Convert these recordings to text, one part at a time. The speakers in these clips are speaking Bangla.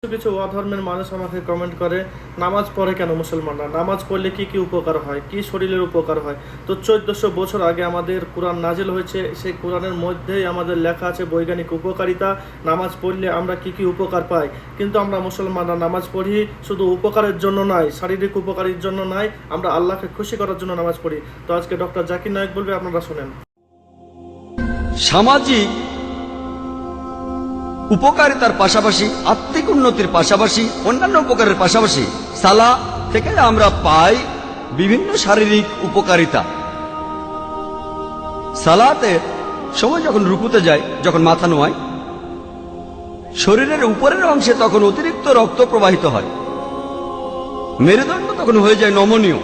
কিছু কিছু অধর্মের মানুষ আমাকে কমেন্ট করে, নামাজ পড়ে কেন মুসলমানরা, নামাজ পড়লে কি কি উপকার হয়, কি শরীরের উপকার হয়। তো 1400 বছর আগে আমাদের কোরআন নাজিল হয়েছে, সেই কোরআনের মধ্যেই আমাদের লেখা আছে বৈজ্ঞানিক উপকারিতা, নামাজ পড়লে আমরা কি কি উপকার পাই। কিন্তু আমরা মুসলমানরা নামাজ পড়ি শুধু উপকারের জন্য নয়, শারীরিক উপকারের জন্য নয়, আমরা আল্লাহকে খুশি করার জন্য নামাজ পড়ি। তো আজকে ডক্টর জাকির নায়েক বলবে, আপনারা শুনেন। সামাজিক উপকারিতার পাশাপাশি, আত্মিক উন্নতির পাশাপাশি, অন্যান্য উপকারের পাশাপাশি সালাহ থেকে আমরা পাই বিভিন্ন শারীরিক উপকারিতা। সালাতের সময় যখন রুকুতে যায়, যখন মাথা নোয়ায়, শরীরের উপরের অংশে তখন অতিরিক্ত রক্ত প্রবাহিত হয়, মেরুদণ্ড তখন হয়ে যায় নমনীয়,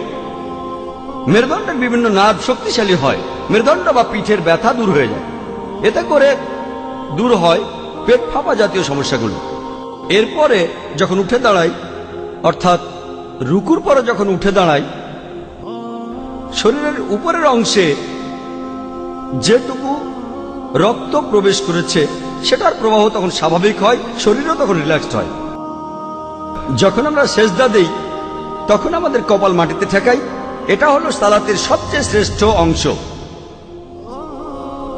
মেরুদণ্ডের বিভিন্ন নার্ভ শক্তিশালী হয়, মেরুদণ্ড বা পিঠের ব্যথা দূর হয়ে যায়। এতে করে দূর হয় পেট ফাঁপা জাতীয় সমস্যাগুলো। এরপরে যখন উঠে দাঁড়াই, অর্থাৎ রুকুর পরে যখন উঠে দাঁড়াই, শরীরের উপরের অংশে যেটুকু রক্ত প্রবেশ করেছে সেটার প্রবাহ তখন স্বাভাবিক হয়, শরীরও তখন রিল্যাক্সড হয়। যখন আমরা সেজদা দেই তখন আমাদের কপাল মাটিতে ঠেকাই। এটা হলো সালাতের সবচেয়ে শ্রেষ্ঠ অংশ,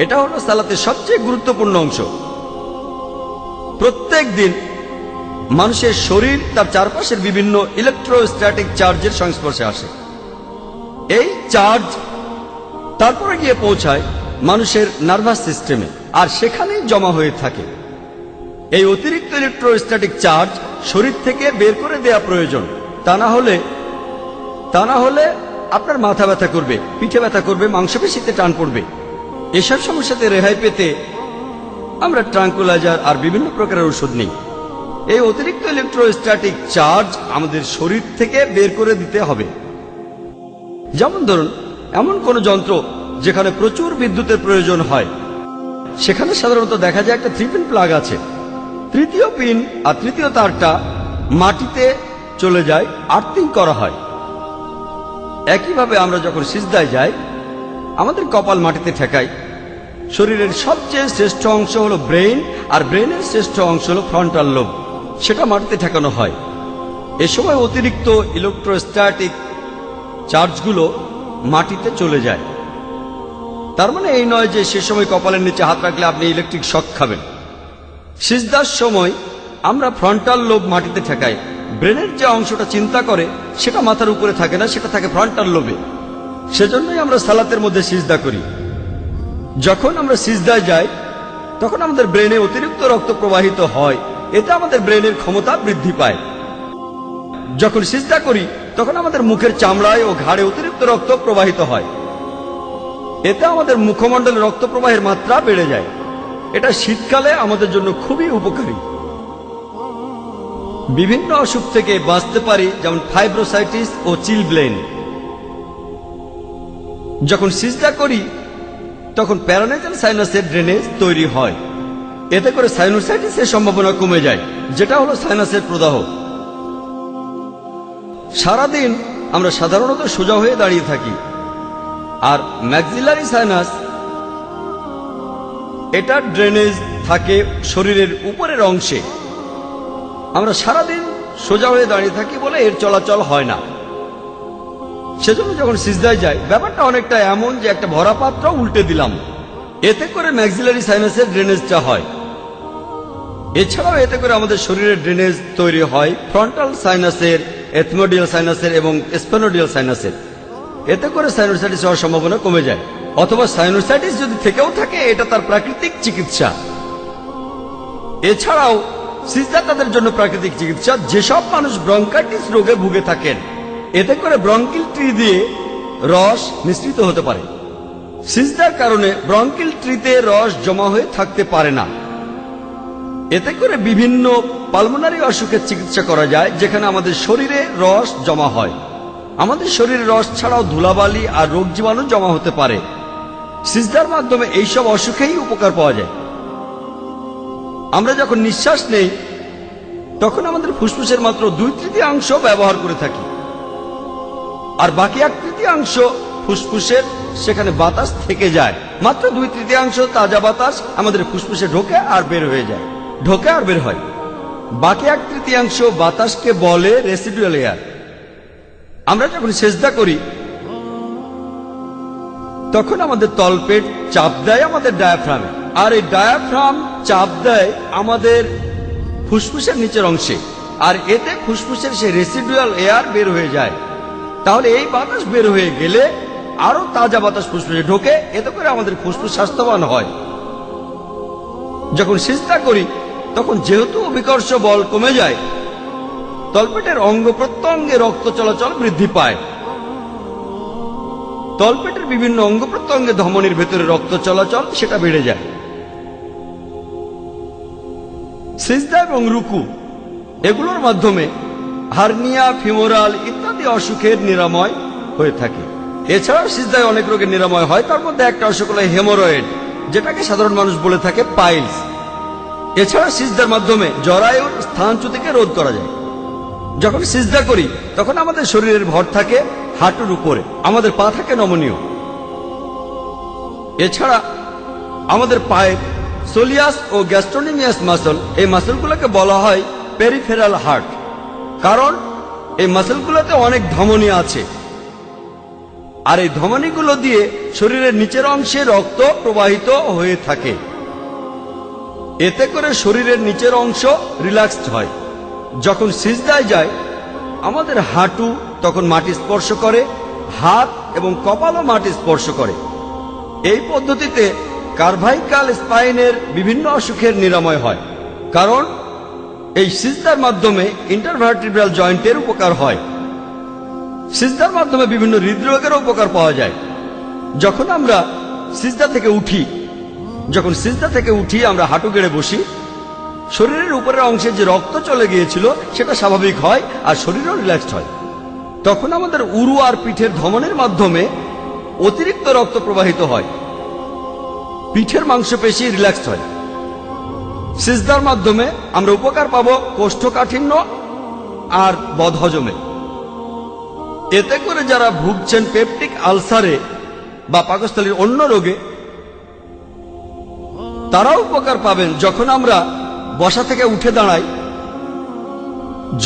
এটা হলো সালাতের সবচেয়ে গুরুত্বপূর্ণ অংশ। প্রত্যেক দিন মানুষের শরীর তার চারপাশের বিভিন্ন ইলেকট্রোস্ট্যাটিক চার্জের সংস্পর্শে আসে। এই চার্জ তারপরে গিয়ে পৌঁছায় মানুষের নার্ভাস সিস্টেমে, আর সেখানেই জমা হয়ে থাকে। এই অতিরিক্ত ইলেকট্রোস্ট্যাটিক চার্জ শরীর থেকে বের করে দেওয়া প্রয়োজন, তা না হলে আপনার মাথা ব্যথা করবে, পিঠে ব্যথা করবে, মাংসপেশিতে টান পড়বে। এসব সমস্যাতে রেহাই পেতে আমরা ট্রাঙ্কুলাইজার আর বিভিন্ন প্রকারের ওষুধ নিই। এই অতিরিক্ত ইলেকট্রোস্ট্যাটিক চার্জ আমাদের শরীর থেকে বের করে দিতে হবে। যেমন ধরুন, এমন কোন যন্ত্র যেখানে প্রচুর বিদ্যুতের প্রয়োজন হয়, সেখানে সাধারণত দেখা যায় একটা 3 পিন প্লাগ আছে। তৃতীয় পিন আর তৃতীয় তারটা মাটিতে চলে যায়, আর্থিং করা হয়। একইভাবে আমরা যখন সিজদায় যাই, আমাদের কপাল মাটিতে ঠেকাই। শরীরের সবচেয়ে শ্রেষ্ঠ অংশ হলো ব্রেইন, আর ব্রেইনের শ্রেষ্ঠ অংশ হলো ফ্রন্টাল লোব, সেটা মাটিতে ঠেকানো হয়। এ সময় অতিরিক্ত ইলেকট্রোস্ট্যাটিক চার্জগুলো মাটিতে চলে যায়। তার মানে এই নয় যে সে সময় কপালের নিচে হাত রাখলে আপনি ইলেকট্রিক শক খাবেন। সিজদার সময় আমরা ফ্রন্টাল লোব মাটিতে ঠেকাই। ব্রেনের যে অংশটা চিন্তা করে সেটা মাথার উপরে থাকে না, সেটা থাকে ফ্রন্টাল লোবে। সেজন্যই আমরা সালাতের মধ্যে সিজদা করি। যখন আমরা সিজদায় যাই তখন আমাদের ব্রেনে অতিরিক্ত রক্ত প্রবাহিত হয়, এতে আমাদের ব্রেনের ক্ষমতা বৃদ্ধি পায়। যখন সিজদা করি তখন আমাদের মুখের চামড়ায় ও ঘাড়ে অতিরিক্ত রক্ত প্রবাহিত হয়, এতে আমাদের মুখমণ্ডলে রক্ত প্রবাহের মাত্রা বেড়ে যায়। এটা শীতকালে আমাদের জন্য খুবই উপকারী। বিভিন্ন অসুখ থেকে বাঁচতে পারি, যেমন ফাইব্রোসাইটিস ও চিলব্লেন। যখন সিজদা করি তখন প্যারানেজাল সাইনাসের ড্রেনেজ তৈরি হয়, এতে করে সাইনোসাইটিসের সম্ভাবনা কমে যায়, যেটা হলো সাইনাসের প্রদাহ। সারাদিন আমরা সাধারণত সোজা হয়ে দাঁড়িয়ে থাকি, আর ম্যাক্সিলারি সাইনাস, এটা ড্রেনেজ থাকে শরীরের উপরের অংশে। আমরা সারাদিন সোজা হয়ে দাঁড়িয়ে থাকি বলে এর চলাচল হয় না। সেজন্য যখন সিজদায় যায়, ব্যাপারটা অনেকটা এমন যে একটা ভরা পাত্র উল্টে দিলাম, এতে করে ম্যাক্সিলারি সাইনাসের ড্রেনেজটা হয়। এছাড়াও এতে করে আমাদের শরীরের ড্রেনেজ তৈরি হয় ফ্রন্টাল সাইনাসের, এথমোডিয়াল সাইনাসের এবং স্পেনোডিয়াল সাইনাসের। এতে করে সাইনোসাইটিস হওয়ার সম্ভাবনা কমে যায়। অথবা সাইনোসাইটিস যদি থেকেও থাকে, এটা তার প্রাকৃতিক চিকিৎসা। এছাড়াও সিজদা তাদের জন্য প্রাকৃতিক চিকিৎসা যেসব মানুষ ব্রঙ্কাইটিস রোগে ভুগে থাকেন। এতে করে ব্রঙ্কিল ট্রি দিয়ে রস মিশ্রিত হতে পারে। সিজদার কারণে ব্রঙ্কিল ট্রিতে রস জমা হয়ে থাকতে পারে না। এতে করে বিভিন্ন পালমোনারি অসুখের চিকিৎসা করা যায়, যেখানে আমাদের শরীরে রস জমা হয়। আমাদের শরীরে রস ছাড়াও ধুলাবালি আর রোগ জীবাণু জমা হতে পারে। সিজদার মাধ্যমে এইসব অসুখেই উপকার পাওয়া যায়। আমরা যখন নিঃশ্বাস নেই তখন আমাদের ফুসফুসের মাত্র 2/3 ব্যবহার করে থাকি, আর বাকি 1/3 ফুসফুসের সেখানে বাতাস থেকে যায়। মাত্র 2/3 তাজা বাতাস আমাদের ফুসফুসে ঢোকে আর বের হয়ে যায়, ঢোকে আর বের হয়। বাকি 1/3 বাতাসকে বলে রেসিডুয়াল এয়ার। আমরা যখন সেজদা করি তখন আমাদের তলপেট চাপ দেয় আমাদের ডায়াফ্রামে, আর এই ডায়াফ্রাম চাপ দেয় আমাদের ফুসফুসের নিচের অংশে, আর এতে ফুসফুসের সেই রেসিডুয়াল এয়ার বের হয়ে যায়। তাহলে এই বাতাস বের হয়ে গেলে আরো তাজা বাতাস ফুসফুসে ঢোকে, এতে করে আমাদের ফুসফুস স্বাস্থ্যবান হয়। যখন সিজদা করি তখন যেহেতু অভিকর্ষ বল কমে যায়, তলপেটের অঙ্গ প্রত্যঙ্গে রক্ত চলাচল বৃদ্ধি পায়। তলপেটের বিভিন্ন অঙ্গ প্রত্যঙ্গে ধমনীর ভেতরে রক্ত চলাচল সেটা বেড়ে যায়। সিজদা এবং রুকু এগুলোর মাধ্যমে হার্নিয়া, ফিমোরাল ইত্যাদি অসুখের নিরাময় হয়ে থাকে। এছাড়াও সিজদায় অনেক রোগের নিরাময় হয়, তার মধ্যে একটা অসুখ হলো হেমোরয়েড, যেটাকে সাধারণ মানুষ বলে থাকে পাইলস। এছাড়া সিজদার মাধ্যমে জরায়ুর স্থানচ্যুতিকে রোধ করা যায়। যখন সিজদা করি তখন আমাদের শরীরের ভর থাকে হাঁটুর উপরে, আমাদের পা থাকে নমনীয়। এছাড়া আমাদের পায়ের সোলিয়াস ও গ্যাস্ট্রোনিমিয়াস মাসল, এই মাসলগুলোকে বলা হয় পেরিফেরাল হার্ট, কারণ এই মাসলগুলোতে অনেক ধমনী আছে, আর এই ধমনীগুলো দিয়ে শরীরের নিচের অংশে রক্ত প্রবাহিত হয়ে থাকে। এতে করে শরীরের নিচের অংশ রিল্যাক্সড হয়। যখন সিজদায় যায় আমাদের হাঁটু তখন মাটি স্পর্শ করে, হাত এবং কপালও মাটি স্পর্শ করে। এই পদ্ধতিতে কার্ভাইকাল স্পাইনের বিভিন্ন অসুখের নিরাময় হয়, কারণ এই সিজদার মাধ্যমে ইন্টারভার্টিব্রাল জয়েন্টের উপকার হয়। সিজদার মাধ্যমে বিভিন্ন হৃদরোগের উপকার পাওয়া যায়। যখন আমরা সিজদা থেকে উঠি আমরা হাঁটু গেড়ে বসি, শরীরের উপরের অংশে যে রক্ত চলে গিয়েছিল সেটা স্বাভাবিক হয় আর শরীরও রিল্যাক্সড হয়। তখন আমাদের উরু আর পিঠের ধমনের মাধ্যমে অতিরিক্ত রক্ত প্রবাহিত হয়, পিঠের মাংসপেশি রিল্যাক্সড হয়। সিজদার মাধ্যমে আমরা উপকার পাবো কোষ্ঠকাঠিন্য আর বদহজমে। এতে করে যারা ভুগছেন পেপটিক আলসারে বা পাকস্থলীর অন্য রোগে, তারাও উপকার পাবেন যখন আমরা বসা থেকে উঠে দাঁড়াই।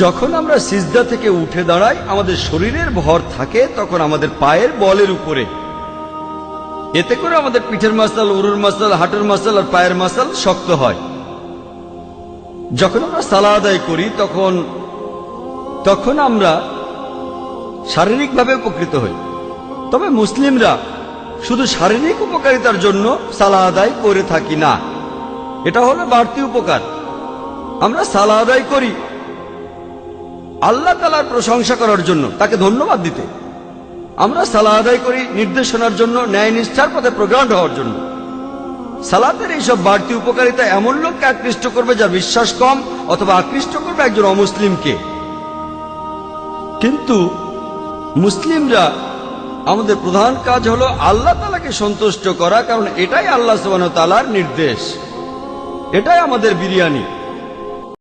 যখন আমরা সিজদা থেকে উঠে দাঁড়াই আমাদের শরীরের ভর থাকে তখন আমাদের পায়ের বলের উপরে। এতে করে আমাদের পিঠের মাসল, উরুর মাসল, হাঁটুর মাসল আর পায়ের মাসল শক্ত হয়। যখন আমরা সালাত আদায় করি তখন আমরা শারীরিকভাবে উপকৃত হই। তবে মুসলিমরা শুধু শারীরিক উপকারিতার জন্য সালাত আদায় করে থাকি না, এটা হলো বাড়তি উপকার। আমরা সালাত আদায় করি আল্লাহ তাআলার প্রশংসা করার জন্য, তাকে ধন্যবাদ দিতে। আমরা সালাত আদায় করি নির্দেশনার জন্য, ন্যায় নিষ্ঠার পথে প্রগ্রাম হওয়ার জন্য। সালাতের এইসব বাড়তি উপকারিতা এমন লোককে আকৃষ্ট করবে যার বিশ্বাস কম, অথবা আকৃষ্ট করবে একজন অমুসলিমকে। কিন্তু মুসলিমরা আমাদের প্রধান কাজ হলো আল্লাহ তাআলাকে সন্তুষ্ট করা, কারণ এটাই আল্লাহ সুবহানাহু ওয়া তাআলার নির্দেশ, এটাই আমাদের বিরিয়ানি।